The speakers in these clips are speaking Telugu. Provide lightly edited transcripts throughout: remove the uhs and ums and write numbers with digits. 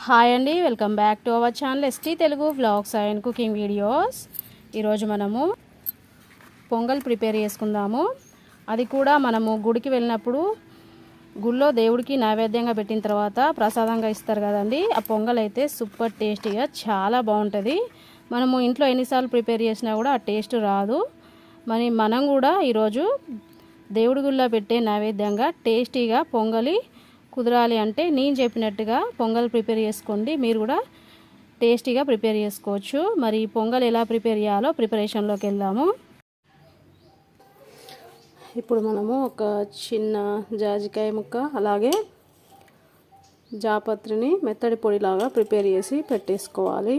హాయ్ అండి, welcome back to our channel ST Telugu vlogs and cooking videos. ఈరోజు మనము పొంగల్ ప్రిపేర్ చేసుకుందాము. అది కూడా మనము గుడికి వెళ్ళినప్పుడు గుళ్ళో దేవుడికి నైవేద్యంగా పెట్టిన తర్వాత ప్రసాదంగా ఇస్తారు కదండి. ఆ పొంగల్ అయితే సూపర్ టేస్టీగా చాలా బాగుంటుంది. మనము ఇంట్లో ఎన్నిసార్లు ప్రిపేర్ చేసినా కూడా ఆ టేస్ట్ రాదు. మనం కూడా ఈరోజు దేవుడి గుళ్ళో పెట్టే నైవేద్యంగా టేస్టీగా పొంగలి కుదరాలి అంటే నేను చెప్పినట్టుగా పొంగల్ ప్రిపేర్ చేసుకోండి. మీరు కూడా టేస్టీగా ప్రిపేర్ చేసుకోవచ్చు. మరి పొంగల్ ఎలా ప్రిపేర్ చేయాలో ప్రిపరేషన్లోకి వెళ్దాము. ఇప్పుడు మనము ఒక చిన్న జాజికాయ ముక్క అలాగే జాపత్రిని మెత్తడి పొడిలాగా ప్రిపేర్ చేసి పెట్టేసుకోవాలి.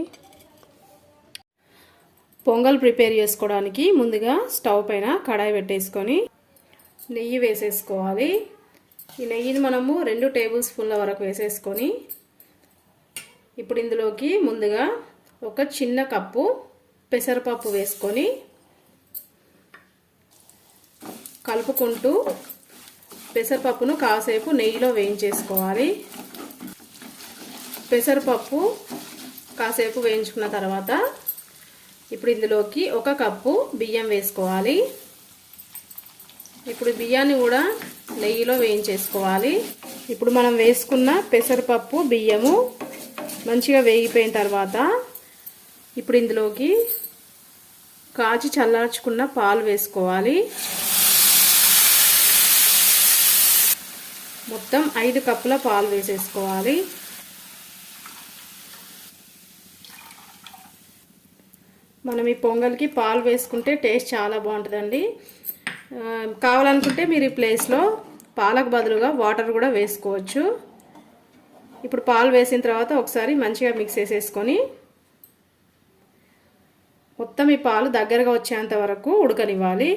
పొంగల్ ప్రిపేర్ చేసుకోవడానికి ముందుగా స్టవ్ పైన కడాయి పెట్టేసుకొని నెయ్యి వేసేసుకోవాలి. ఈ నెయ్యిని మనము 2 టేబుల్ స్పూన్ల వరకు వేసేసుకొని ఇప్పుడు ఇందులోకి ముందుగా ఒక చిన్న కప్పు పెసరపప్పు వేసుకొని కలుపుకుంటూ పెసరపప్పును కాసేపు నెయ్యిలో వేయించేసుకోవాలి. పెసరపప్పు కాసేపు వేయించుకున్న తర్వాత ఇప్పుడు ఇందులోకి 1 కప్పు బియ్యం వేసుకోవాలి. ఇప్పుడు బియ్యాన్ని కూడా నెయ్యిలో వేయించేసుకోవాలి. ఇప్పుడు మనం వేసుకున్న పెసరపప్పు బియ్యము మంచిగా వేగిపోయిన తర్వాత ఇప్పుడు ఇందులోకి కాచి చల్లార్చుకున్న పాలు వేసుకోవాలి. మొత్తం 5 కప్పుల పాలు వేసేసుకోవాలి. మనం ఈ పొంగల్కి పాలు వేసుకుంటే టేస్ట్ చాలా బాగుంటుందండి. కావాలనుకుంటే మీరు ఈ ప్లేస్లో పాలకు బదులుగా వాటర్ కూడా వేసుకోవచ్చు. ఇప్పుడు పాలు వేసిన తర్వాత ఒకసారి మంచిగా మిక్స్ చేసేసుకొని మొత్తం ఈ పాలు దగ్గరగా వచ్చేంత వరకు ఉడకనివ్వాలి.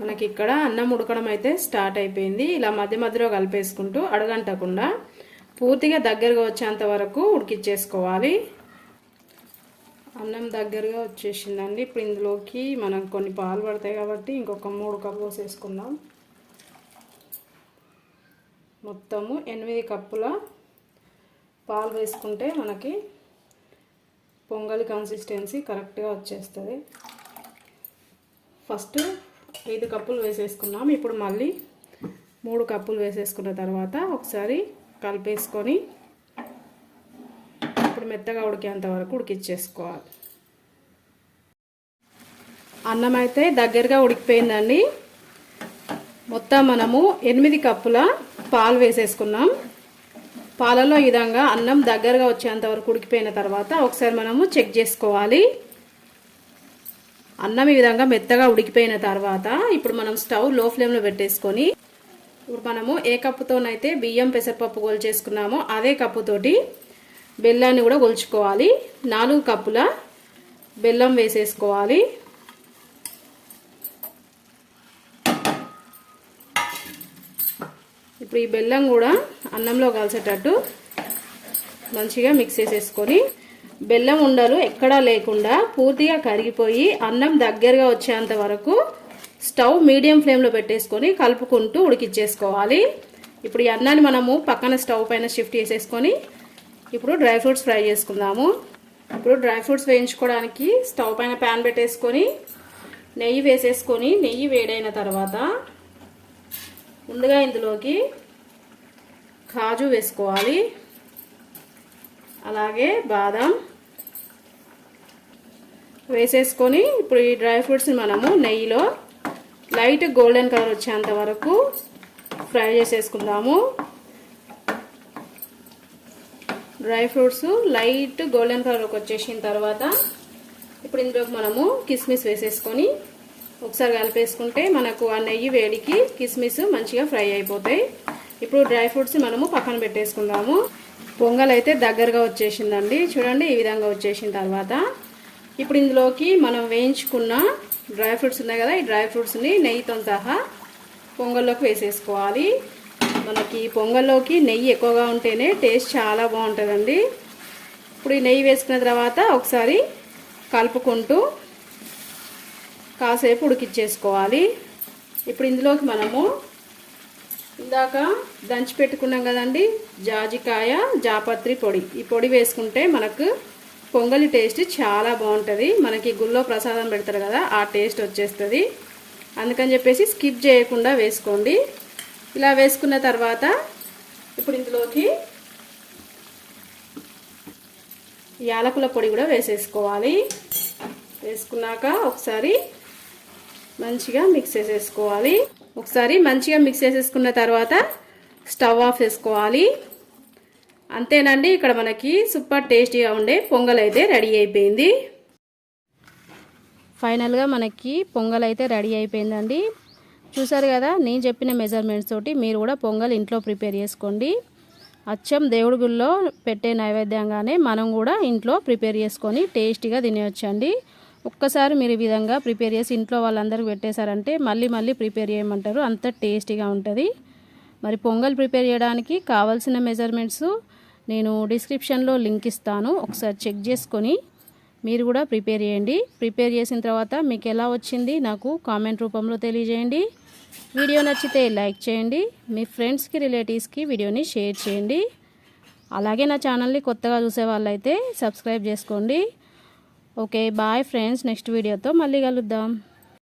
మనకి ఇక్కడ అన్నం ఉడకడం అయితే స్టార్ట్ అయిపోయింది. ఇలా మధ్య మధ్యలో కలిపేసుకుంటూ అడగంటకుండా పూర్తిగా దగ్గరగా వచ్చేంత వరకు ఉడికిచ్చేసుకోవాలి. అన్నం దగ్గరగా వచ్చేసిందండి. ఇప్పుడు ఇందులోకి మనం కొన్ని పాలు పడతాయి కాబట్టి ఇంకొక 3 కప్పులు వేసేసుకుందాం. మొత్తము 8 కప్పుల పాలు వేసుకుంటే మనకి పొంగలి కన్సిస్టెన్సీ కరెక్ట్గా వచ్చేస్తుంది. ఫస్ట్ 5 కప్పులు వేసేసుకున్నాం. ఇప్పుడు మళ్ళీ 3 కప్పులు వేసేసుకున్న తర్వాత ఒకసారి కలిపేసుకొని ఇప్పుడు మెత్తగా ఉడికేంత వరకు ఉడికిచ్చేసుకోవాలి. అన్నం అయితే దగ్గరగా ఉడికిపోయిందండి. మొత్తం మనము 8 కప్పుల పాలు వేసేసుకున్నాం. పాలలో ఈ విధంగా అన్నం దగ్గరగా వచ్చేంత వరకు ఉడికిపోయిన తర్వాత ఒకసారి మనము చెక్ చేసుకోవాలి. అన్నం ఈ విధంగా మెత్తగా ఉడికిపోయిన తర్వాత ఇప్పుడు మనం స్టవ్ లో ఫ్లేమ్లో పెట్టేసుకొని ఇప్పుడు మనము ఏ కప్పుతోనైతే బియ్యం పెసరపప్పు గోల్ చేసుకున్నామో అదే కప్పుతోటి బెల్లాన్ని కూడా కొలుచుకోవాలి. 4 కప్పుల బెల్లం వేసేసుకోవాలి. ఇప్పుడు ఈ బెల్లం కూడా అన్నంలో కలిసేటట్టు మంచిగా మిక్స్ చేసేసుకొని బెల్లం ఉండలు ఎక్కడా లేకుండా పూర్తిగా కరిగిపోయి అన్నం దగ్గరగా వచ్చేంత వరకు స్టవ్ మీడియం ఫ్లేమ్లో పెట్టేసుకొని కలుపుకుంటూ ఉడికిచ్చేసుకోవాలి. ఇప్పుడు ఈ అన్నాన్ని మనము పక్కన స్టవ్ పైన షిఫ్ట్ చేసేసుకొని ఇప్పుడు డ్రై ఫ్రూట్స్ ఫ్రై చేసుకుందాము. ఇప్పుడు డ్రై ఫ్రూట్స్ వేయించుకోవడానికి స్టవ్ పైన ప్యాన్ పెట్టేసుకొని నెయ్యి వేసేసుకొని నెయ్యి వేడైన తర్వాత ముందుగా ఇందులోకి కాజు వేసుకోవాలి. అలాగే బాదం వేసేసుకొని ఇప్పుడు ఈ డ్రై ఫ్రూట్స్ని మనము నెయ్యిలో లైట్ గోల్డెన్ కలర్ వచ్చేంత వరకు ఫ్రై చేసేసుకుందాము. డ్రై ఫ్రూట్స్ లైట్ గోల్డెన్ కలర్కి వచ్చేసిన తర్వాత ఇప్పుడు ఇందులోకి మనము కిస్మిస్ వేసేసుకొని ఒకసారి కలిపేసుకుంటే మనకు ఆ నెయ్యి వేడికి కిస్మిస్ మంచిగా ఫ్రై అయిపోతాయి. ఇప్పుడు డ్రై ఫ్రూట్స్ మనము పక్కన పెట్టేసుకుందాము. పొంగల్ అయితే దగ్గరగా వచ్చేసిందండి. చూడండి ఈ విధంగా వచ్చేసిన తర్వాత ఇప్పుడు ఇందులోకి మనం వేయించుకున్న డ్రై ఫ్రూట్స్ ఉన్నాయి కదా, ఈ డ్రై ఫ్రూట్స్ని నెయ్యితో సహా పొంగల్లోకి వేసేసుకోవాలి. మనకి పొంగల్లోకి నెయ్యి ఎక్కువగా ఉంటేనే టేస్ట్ చాలా బాగుంటుందండి. ఇప్పుడు ఈ నెయ్యి వేసుకున్న తర్వాత ఒకసారి కలుపుకుంటూ కాసేపు ఉడికిచ్చేసుకోవాలి. ఇప్పుడు ఇందులోకి మనము ఇందాక దంచి పెట్టుకున్నాం కదండి జాజికాయ జాపత్రి పొడి. ఈ పొడి వేసుకుంటే మనకు పొంగలి టేస్ట్ చాలా బాగుంటుంది. మనకి గుళ్ళో ప్రసాదం పెడతారు కదా ఆ టేస్ట్ వచ్చేస్తుంది. అందుకని చెప్పేసి స్కిప్ చేయకుండా వేసుకోండి. ఇలా వేసుకున్న తర్వాత ఇప్పుడు ఇందులోకి యాలకుల పొడి కూడా వేసేసుకోవాలి. వేసుకున్నాక ఒకసారి మంచిగా మిక్స్ చేసేసుకోవాలి. ఒకసారి మంచిగా మిక్స్ చేసేసుకున్న తర్వాత స్టవ్ ఆఫ్ చేసుకోవాలి. అంతేనండి, ఇక్కడ మనకి సూపర్ టేస్టీగా ఉండే పొంగల్ అయితే రెడీ అయిపోయింది. ఫైనల్గా మనకి పొంగల్ అయితే రెడీ అయిపోయిందండి. చూసారు కదా, నేను చెప్పిన మెజర్మెంట్స్ తోటి మీరు కూడా పొంగల్ ఇంట్లో ప్రిపేర్ చేసుకోండి. అచ్చం దేవుడి గుళ్ళో పెట్టే నైవేద్యంగానే మనం కూడా ఇంట్లో ప్రిపేర్ చేసుకొని టేస్టీగా తినేయొచ్చండి. ఒక్కసారి మీరు ఈ విధంగా ప్రిపేర్ చేసి ఇంట్లో వాళ్ళందరికీ పెట్టేశారంటే మళ్ళీ మళ్ళీ ప్రిపేర్ చేయమంటారు, అంత టేస్టీగా ఉంటుంది. మరి పొంగల్ ప్రిపేర్ చేయడానికి కావాల్సిన మెజర్మెంట్స్ నేను డిస్క్రిప్షన్లో లింక్ ఇస్తాను, ఒకసారి చెక్ చేసుకొని మీరు కూడా ప్రిపేర్ చేయండి. ప్రిపేర్ చేసిన తర్వాత మీకు ఎలా వచ్చింది నాకు కామెంట్ రూపంలో తెలియజేయండి. వీడియో నచ్చితే లైక్ చేయండి, మీ ఫ్రెండ్స్కి రిలేటివ్స్కి వీడియోని షేర్ చేయండి. అలాగే నా ఛానల్ని కొత్తగా చూసే వాళ్ళైతే సబ్స్క్రైబ్ చేసుకోండి. ఓకే బాయ్ ఫ్రెండ్స్, నెక్స్ట్ వీడియోతో మళ్ళీ కలుద్దాం.